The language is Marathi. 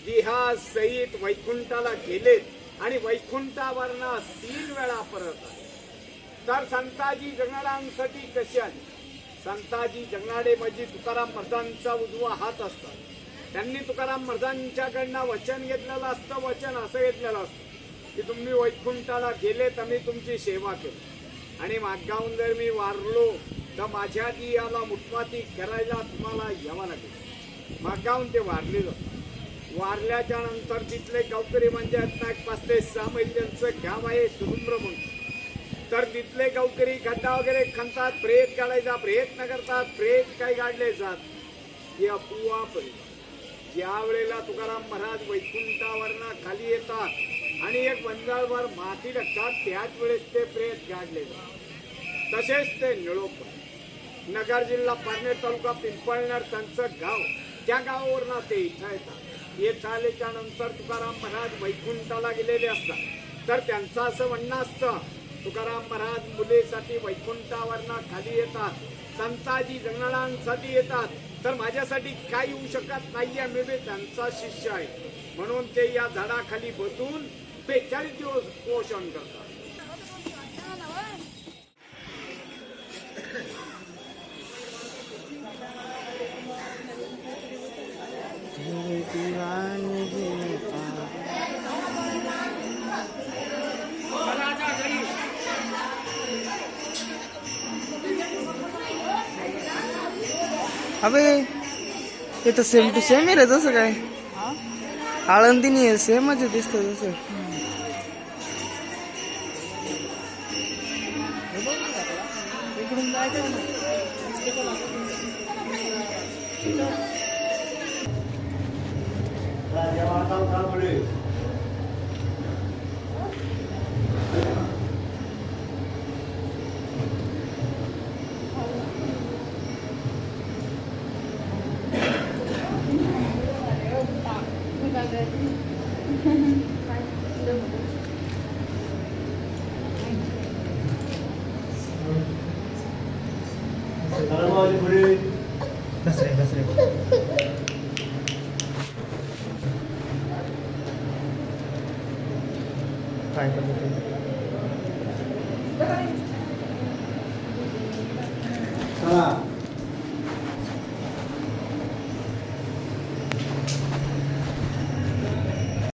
देहासहित वैकुंठाला गेलेत आणि वैकुंठावरनं 3 वेळा परत आले. तर संताजी जगणाऱ्यांसाठी कशी आली? संताजी जगणारे म्हणजे तुकाराम महाराजांचा उजवा हात असतात. त्यांनी तुकाराम महाराजांच्याकडनं वचन घेतलेलं असतं. वचन असं घेतलेलं असतं की तुम्ही वैकुंठाला गेले तर मी तुमची सेवा केली आणि मागाहून जर मी वारलो तर माझ्या दियाला मुठमाती करायला तुम्हाला यावं लागेल. मागाहून ते वारले जातात. वारल्याच्या नंतर तिथले गावकरी म्हणजे आता 5 ते 6 मैल त्यांचं गाव आहे सुरुंब्र म्हणून. तर तिथले गावकरी खड्डा वगैरे खणतात, प्रेत काढायचा प्रयत्न करतात. प्रेत काही काढले जात ही अपुवा परिवार. ज्या वेळेला तुकाराम महाराज वैकुंठावरनं खाली येतात आणि एक वंजाळभर माती टाकतात त्याच वेळेस ते प्रेत काढले जातात. तसेच ते निळोपण नगर जिल्हा पारनेर तालुका पिंपळनेर त्यांचं गाव. त्या गावावरनं ते इथं येतात. येत आल्याच्या नंतर तुकाराम महाराज वैकुंठाला गेलेले असतात. तर त्यांचं असं म्हणणं असतं तुकाराम महाराज मुलीसाठी वैकुंठावरनं खाली येतात, संताजी जगणाऱ्यांसाठी येतात, तर माझ्यासाठी काय येऊ शकत नाहीये. मी बी त्यांचा शिष्य आहे म्हणून ते या झाडाखाली बसून 42 दिवस पोषण करतात. अबे हे तर सेम टू सेम आहे रे. जसं काय आळंदीनी सेमच दिसतं जसं. काय करतो